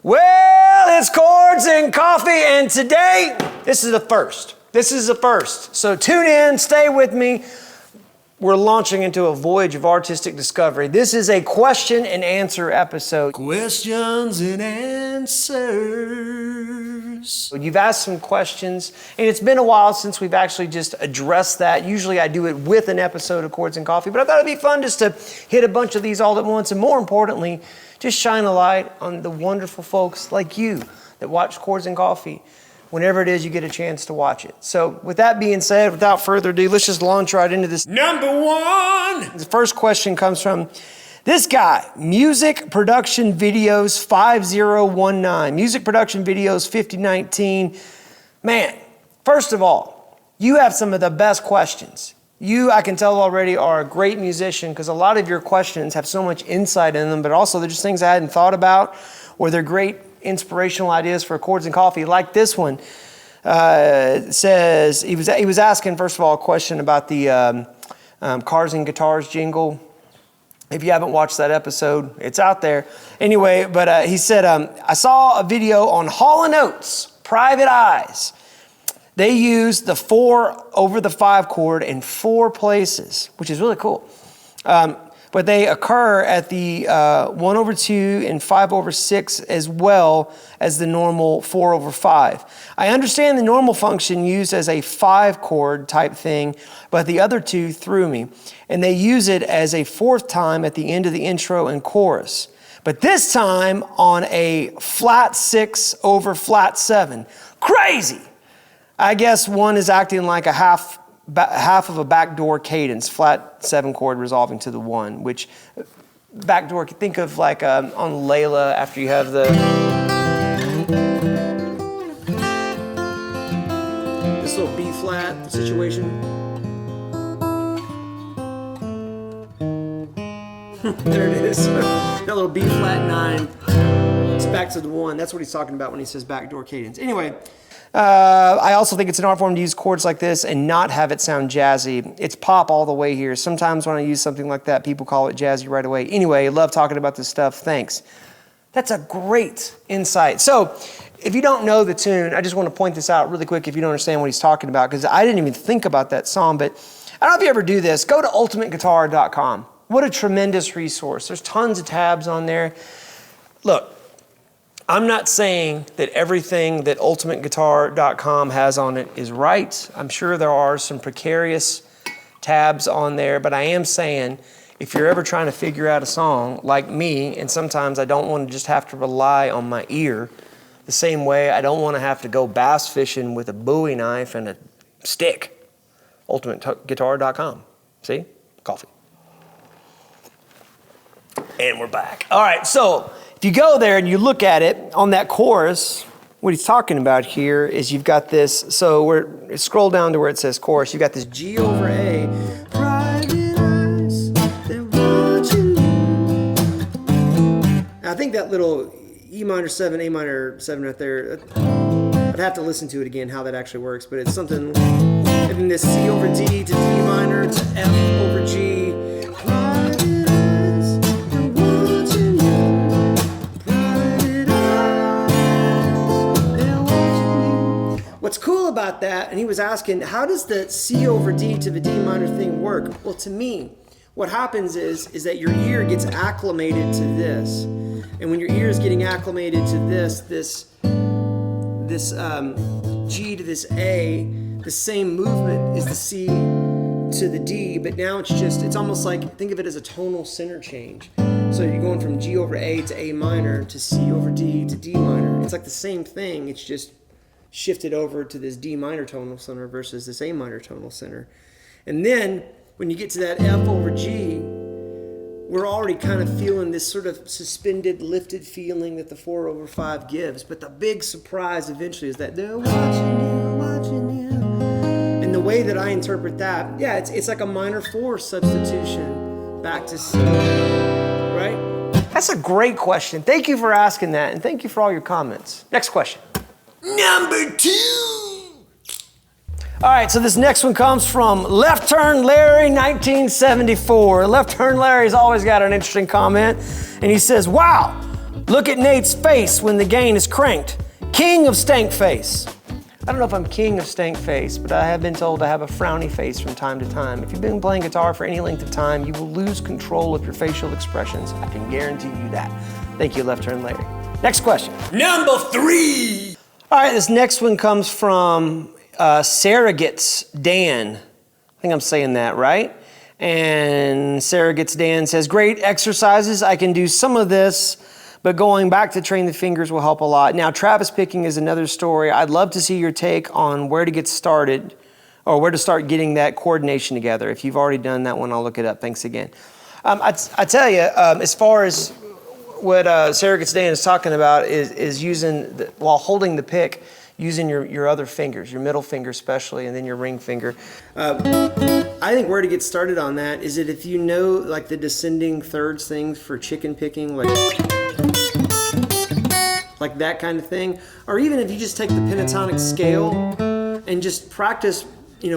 Well, it's Chords and Coffee, and today, this is a first. This is a first. So tune in, stay with me. We're launching into a voyage of artistic discovery. This is a question and answer episode. Questions and answers. You've asked some questions, and it's been a while since we've actually just addressed that. Usually I do it with an episode of Chords and Coffee, but I thought it'd be fun just to hit a bunch of these all at once, and more importantly, just shine a light on the wonderful folks like you that watch Chords and Coffee whenever it is you get a chance to watch it. So with that being said, without further ado, let's just launch right into this. Number one! The first question comes from this guy, Music Production Videos 5019. Music Production Videos 5019. Man, first of all, you have some of the best questions. You, I can tell already, are a great musician because a lot of your questions have so much insight in them, but also they're just things I hadn't thought about, or they're great inspirational ideas for Chords and Coffee. Like this one says, he was asking, first of all, a question about the Cars and Guitars jingle. If you haven't watched that episode, it's out there. Anyway, but he said, I saw a video on Hall & Oates, Private Eyes. They use the 4 over the 5 chord in 4 places, which is really cool. But they occur at the 1 over 2 and 5 over 6 as well as the normal 4 over 5. I understand the normal function used as a 5 chord type thing, but the other 2 threw me. And they use it as a 4th time at the end of the intro and chorus. But this time on a flat 6 over flat 7. Crazy! I guess one is acting like a half of a backdoor cadence, flat 7 chord resolving to the 1, which backdoor, think of like on Layla after you have this little B flat situation. There it is. That little B flat 9. It's back to the 1. That's what he's talking about when he says backdoor cadence. Anyway. I also think it's an art form to use chords like this and not have it sound jazzy. It's pop all the way here. Sometimes when I use something like that, people call it jazzy right away. Anyway, love talking about this stuff. Thanks. That's a great insight. So if you don't know the tune, I just want to point this out really quick if you don't understand what he's talking about, because I didn't even think about that song. But I don't know if you ever do this. Go to ultimateguitar.com. What a tremendous resource. There's tons of tabs on there. Look. I'm not saying that everything that ultimateguitar.com has on it is right. I'm sure there are some precarious tabs on there, but I am saying if you're ever trying to figure out a song like me, and sometimes I don't want to just have to rely on my ear, the same way I don't want to have to go bass fishing with a Bowie knife and a stick. ultimateguitar.com. See? Coffee. And we're back. All right, so if you go there and you look at it on that chorus, what he's talking about here is you've got this, so scroll down to where it says chorus, you've got this G over A, private eyes, they're watching you. Now, I think that little E minor 7, A minor 7 right there, I'd have to listen to it again how that actually works, but it's something, having this C over D to D minor to F over G. What's cool about that, and he was asking, how does the C over D to the D minor thing work? Well, to me, what happens is that your ear gets acclimated to this. And when your ear is getting acclimated to this G to this A, the same movement is the C to the D, but now it's almost like, think of it as a tonal center change. So you're going from G over A to A minor to C over D to D minor. It's like the same thing, it's just shifted over to this D minor tonal center versus this A minor tonal center. And then when you get to that F over G, we're already kind of feeling this sort of suspended, lifted feeling that the 4 over 5 gives. But the big surprise eventually is that they're watching you, watching you. And the way that I interpret that, yeah, it's like a minor 4 substitution back to C, right? That's a great question. Thank you for asking that, and thank you for all your comments. Next question. Number 2. All right, so this next one comes from Left Turn Larry 1974. Left Turn Larry's always got an interesting comment, and he says, wow, Look at Nate's face when the gain is cranked. King of stank face. I don't know if I'm king of stank face, but I have been told I have a frowny face from time to time. If you've been playing guitar for any length of time, you will lose control of your facial expressions. I can guarantee you that. Thank you, Left Turn Larry. Next question. Number 3. All right, this next one comes from Surrogates Dan. I think I'm saying that right. And Surrogates Dan says, great exercises. I can do some of this, but going back to train the fingers will help a lot. Now, Travis picking is another story. I'd love to see your take on where to get started or where to start getting that coordination together. If you've already done that one, I'll look it up. Thanks again. I tell you, as far as what Surrogates Dan is talking about is using, while holding the pick, using your other fingers, your middle finger especially, and then your ring finger. I think where to get started on that is that if you know like the descending thirds things for chicken picking, like that kind of thing, or even if you just take the pentatonic scale and just practice,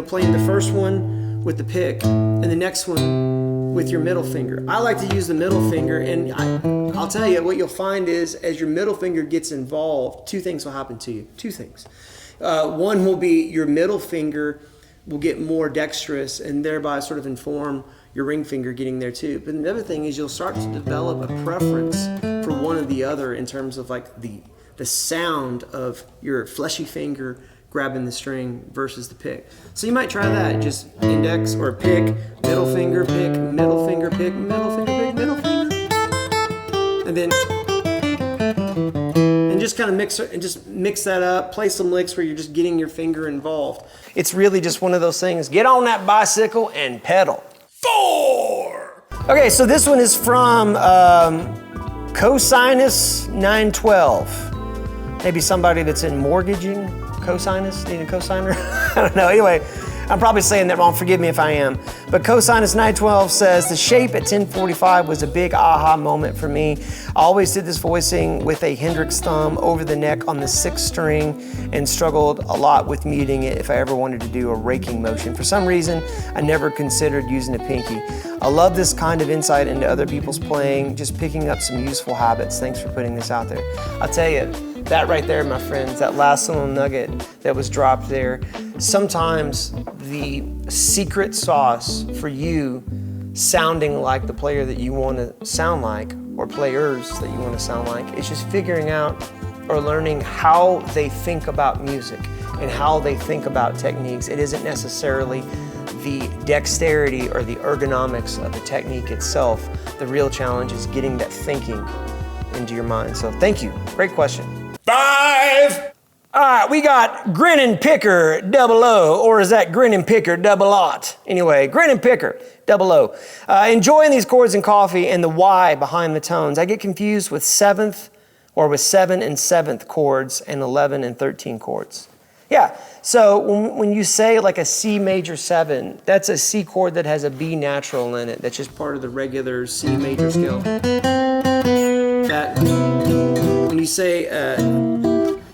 playing the first one with the pick and the next one with your middle finger. I like to use the middle finger, and I'll tell you what you'll find is as your middle finger gets involved, 2 things will happen to you. 2 things. One will be your middle finger will get more dexterous and thereby sort of inform your ring finger getting there too. But the other thing is you'll start to develop a preference for one or the other in terms of like the sound of your fleshy finger grabbing the string versus the pick. So you might try that, just index or pick, middle finger, pick, middle finger, pick, middle finger, pick, middle finger. And then just kind of mix that up, play some licks where you're just getting your finger involved. It's really just one of those things. Get on that bicycle and pedal. 4. Okay, so this one is from Cosinus 912. Maybe somebody that's in mortgaging. Cosinus, need a cosigner? I don't know. Anyway, I'm probably saying that wrong. Forgive me if I am. But Cosinus 912 says, the shape at 1045 was a big aha moment for me. I always did this voicing with a Hendrix thumb over the neck on the 6th string and struggled a lot with muting it if I ever wanted to do a raking motion. For some reason, I never considered using a pinky. I love this kind of insight into other people's playing, just picking up some useful habits. Thanks for putting this out there. I'll tell you, that right there, my friends, that last little nugget that was dropped there, sometimes the secret sauce for you sounding like the player that you want to sound like, or players that you want to sound like, is just figuring out or learning how they think about music and how they think about techniques. It isn't necessarily the dexterity or the ergonomics of the technique itself. The real challenge is getting that thinking into your mind. So thank you. Great question. 5. All right, we got Grinning Picker 00, or is that Grinning Picker 00? Anyway, Grinning Picker 00. Enjoying these chords and coffee and the why behind the tones. I get confused with 7th or with 7 and 7th chords and 11 and 13 chords. Yeah, so when you say like a C major 7, that's a C chord that has a B natural in it. That's just part of the regular C major scale. That, when you say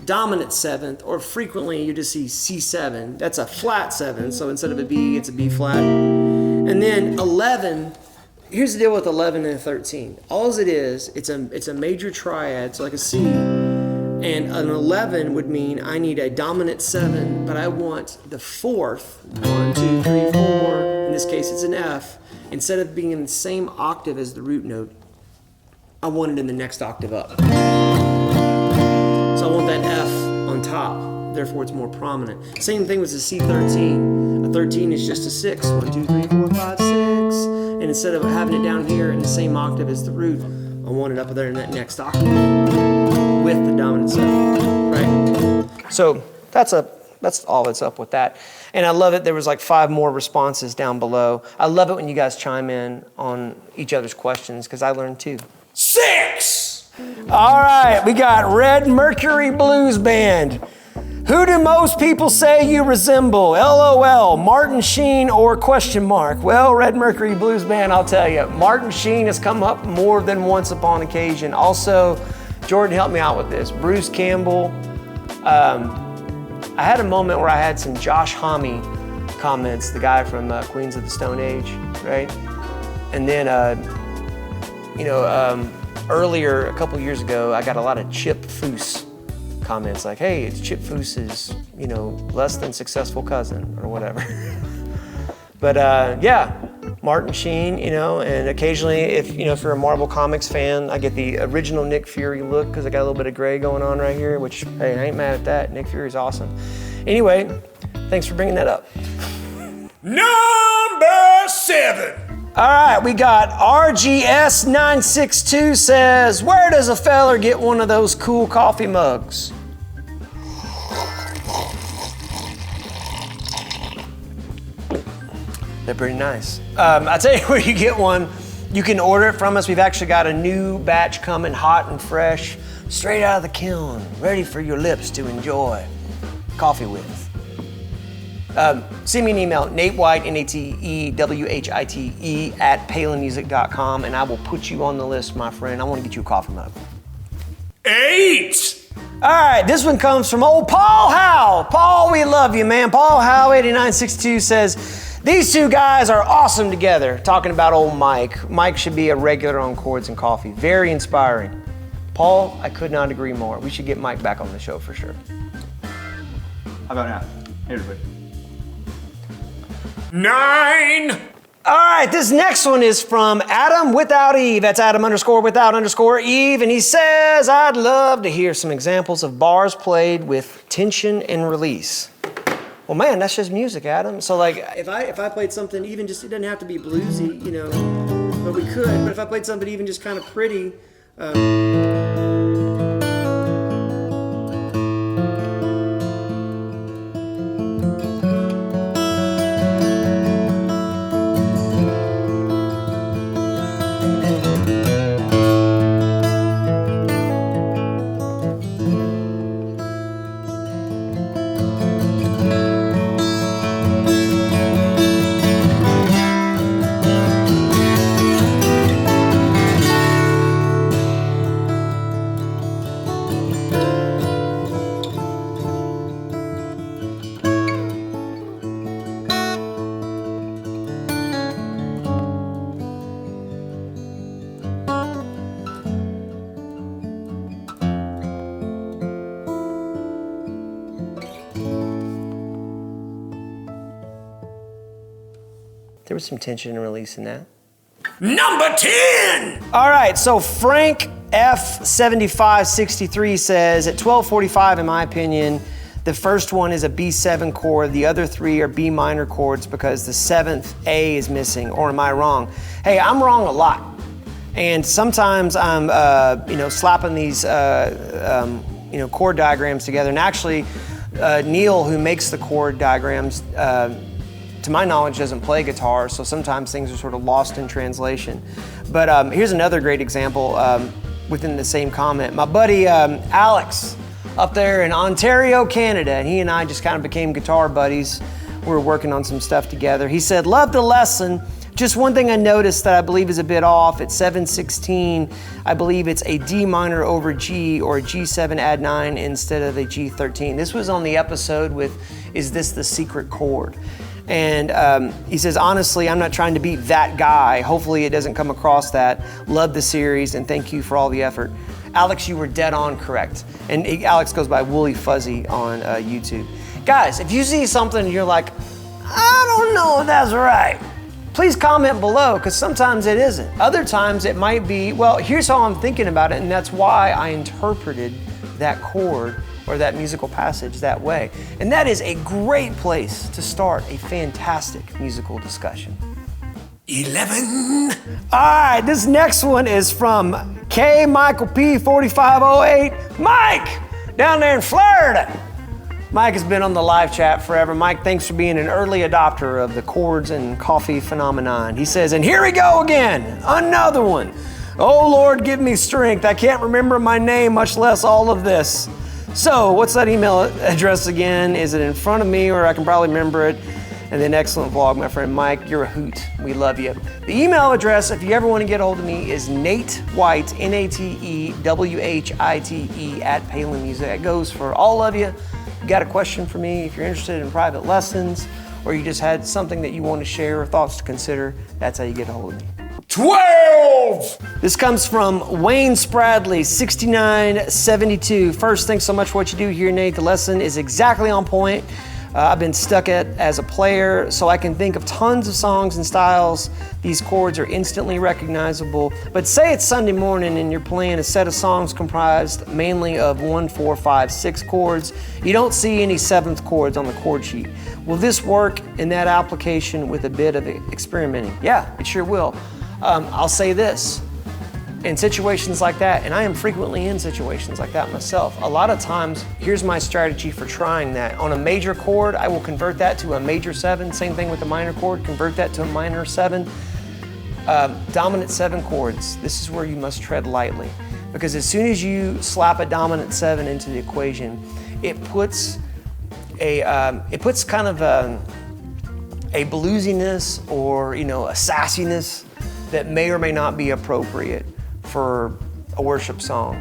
dominant 7th, or frequently you just see C7, that's a flat 7, so instead of a B, it's a B flat. And then 11, here's the deal with 11 and 13. All it is, it's a major triad, so like a C, and an 11 would mean I need a dominant 7, but I want the 4th, 1, 2, 3, 4, in this case it's an F, instead of being in the same octave as the root note, I want it in the next octave up. So I want that F on top, therefore it's more prominent. Same thing with the C13. A 13 is just a 6. 1, 2, 3, 4, 5, 6. And instead of having it down here in the same octave as the root, I want it up there in that next octave with the dominant 7, right? So that's all that's up with that. And I love it. There was like 5 more responses down below. I love it when you guys chime in on each other's questions because I learned too. 6! All right, we got Red Mercury Blues Band. Who do most people say you resemble? LOL, Martin Sheen or question mark? Well, Red Mercury Blues Band, I'll tell you, Martin Sheen has come up more than once upon occasion. Also, Jordan helped me out with this. Bruce Campbell. I had a moment where I had some Josh Homme comments, the guy from Queens of the Stone Age, right? And then, earlier, a couple years ago, I got a lot of Chip Foose comments like, hey, it's Chip Foose's, less than successful cousin or whatever. But yeah, Martin Sheen, and occasionally if you're a Marvel Comics fan, I get the original Nick Fury look because I got a little bit of gray going on right here, which, hey, I ain't mad at that. Nick Fury's awesome. Anyway, thanks for bringing that up. Number 7. All right, we got RGS962 says, where does a feller get one of those cool coffee mugs? They're pretty nice. I'll tell you where you get one. You can order it from us. We've actually got a new batch coming, hot and fresh, straight out of the kiln, ready for your lips to enjoy coffee with. Send me an email, Nate White, NATEWHITE @palenmusic.com, and I will put you on the list, my friend. I want to get you a coffee mug. 8. All right, this one comes from old Paul Howe. Paul, we love you, man. Paul Howe, 8962 says, these two guys are awesome together. Talking about old Mike. Mike should be a regular on Chords and Coffee. Very inspiring. Paul, I could not agree more. We should get Mike back on the show for sure. How about now? Hey, everybody. 9. All right, this next one is from Adam Without Eve. That's Adam _without Eve. And he says, I'd love to hear some examples of bars played with tension and release. Well, man, that's just music, Adam. So like, if I played something even just, it doesn't have to be bluesy, but we could. But if I played something even just kind of pretty, there was some tension and release in that. Number 10. All right, so Frank F7563 says, at 1245, in my opinion, the first one is a B7 chord, the other 3 are B minor chords because the 7th A is missing, or am I wrong? Hey, I'm wrong a lot. And sometimes I'm, slapping these, chord diagrams together. And actually, Neil, who makes the chord diagrams, to my knowledge, doesn't play guitar, so sometimes things are sort of lost in translation. But here's another great example within the same comment. My buddy Alex up there in Ontario, Canada, and he and I just kind of became guitar buddies. We were working on some stuff together. He said, love the lesson. Just one thing I noticed that I believe is a bit off. At 716, I believe it's a D minor over G or a G7 add 9 instead of a G13. This was on the episode with, is this the secret chord? And he says, honestly, I'm not trying to be that guy. Hopefully it doesn't come across that. Love the series and thank you for all the effort. Alex, you were dead on correct. And Alex goes by Woolly Fuzzy on YouTube. Guys, if you see something and you're like, I don't know if that's right, please comment below, because sometimes it isn't. Other times it might be, well, here's how I'm thinking about it, and that's why I interpreted that chord or that musical passage that way. And that is a great place to start a fantastic musical discussion. 11. All right, this next one is from K Michael P 4508. Mike, down there in Florida. Mike has been on the live chat forever. Mike, thanks for being an early adopter of the Chords and Coffee phenomenon. He says, and here we go again, another one. Oh Lord, give me strength. I can't remember my name, much less all of this. So what's that email address again? Is it in front of me, or I can probably remember it? And then excellent vlog, my friend Mike. You're a hoot. We love you. The email address, if you ever want to get a hold of me, is Nate White, NATEWHITE @PalenMusic. That goes for all of you. If you got a question for me, if you're interested in private lessons, or you just had something that you want to share or thoughts to consider, that's how you get a hold of me. 12. This comes from Wayne Spradley, 6972. First, thanks so much for what you do here, Nate. The lesson is exactly on point. I've been stuck at as a player, so I can think of tons of songs and styles. These chords are instantly recognizable. But say it's Sunday morning and you're playing a set of songs comprised mainly of 1, 4, 5, 6 chords. You don't see any 7th chords on the chord sheet. Will this work in that application with a bit of experimenting? Yeah, it sure will. I'll say this. In situations like that, and I am frequently in situations like that myself, a lot of times, here's my strategy for trying that. On a major chord, I will convert that to a major 7. Same thing with the minor chord, convert that to a minor 7. Dominant 7 chords, this is where you must tread lightly. Because as soon as you slap a dominant 7 into the equation, it puts kind of a bluesiness or a sassiness that may or may not be appropriate for a worship song,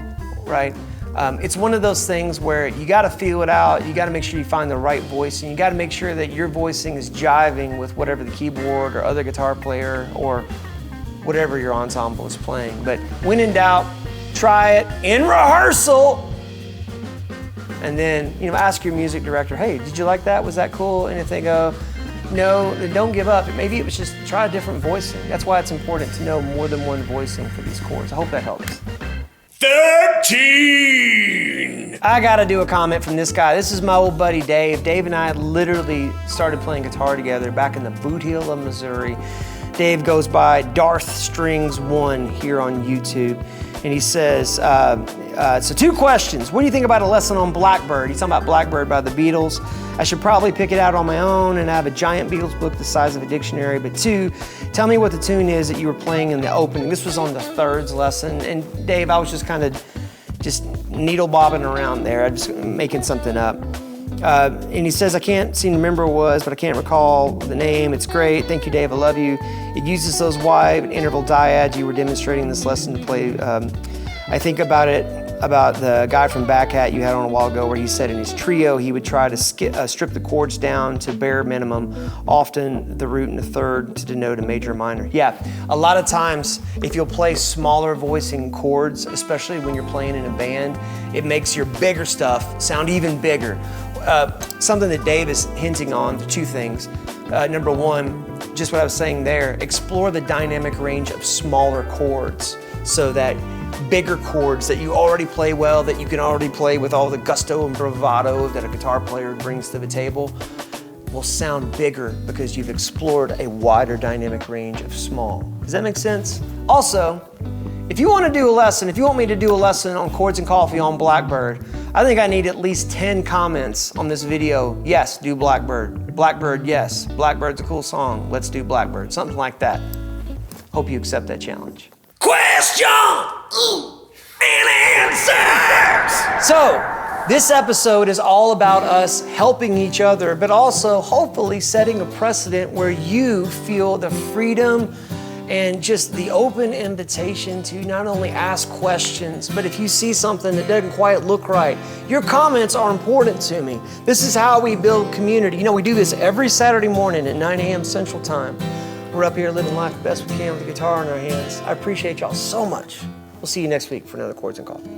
right? It's one of those things where you gotta feel it out, you gotta make sure you find the right voicing, you gotta make sure that your voicing is jiving with whatever the keyboard or other guitar player or whatever your ensemble is playing. But when in doubt, try it in rehearsal, and then ask your music director, hey, did you like that? Was that cool? And if they go, no, then don't give up. Maybe it was just try a different voicing. That's why it's important to know more than one voicing for these chords. I hope that helps. 13. I gotta do a comment from this guy. This is my old buddy Dave. Dave and I literally started playing guitar together back in the Boot Heel of Missouri. Dave goes by Darth Strings 1 here on YouTube. And he says, so 2 questions. What do you think about a lesson on Blackbird? He's talking about Blackbird by the Beatles. I should probably pick it out on my own, and I have a giant Beatles book the size of a dictionary. But 2, tell me what the tune is that you were playing in the opening. This was on the thirds lesson. And Dave, I was just kind of needle bobbing around there. I'm just making something up. And he says, I can't seem to remember what it was, but I can't recall the name. It's great. Thank you, Dave. I love you. It uses those wide interval dyads. You were demonstrating this lesson to play. I think about the guy from Backhat you had on a while ago where he said in his trio he would try to strip the chords down to bare minimum, often the root and the third to denote a major or minor. Yeah, a lot of times if you'll play smaller voicing chords, especially when you're playing in a band, it makes your bigger stuff sound even bigger. Something that Dave is hinting on, 2 things. Number 1, just what I was saying there, explore the dynamic range of smaller chords so that bigger chords that you already play well, that you can already play with all the gusto and bravado that a guitar player brings to the table, will sound bigger because you've explored a wider dynamic range of small. Does that make sense? Also, if you want me to do a lesson on Chords and Coffee on Blackbird, I think I need at least 10 comments on this video. Yes, do Blackbird. Blackbird, yes. Blackbird's a cool song. Let's do Blackbird. Something like that. Hope you accept that challenge. Question and answers. So, this episode is all about us helping each other, but also hopefully setting a precedent where you feel the freedom and just the open invitation to not only ask questions, but if you see something that doesn't quite look right, your comments are important to me. This is how we build community. We do this every Saturday morning at 9 a.m. Central Time. We're up here living life the best we can with a guitar in our hands. I appreciate y'all so much. We'll see you next week for another Chords and Coffee.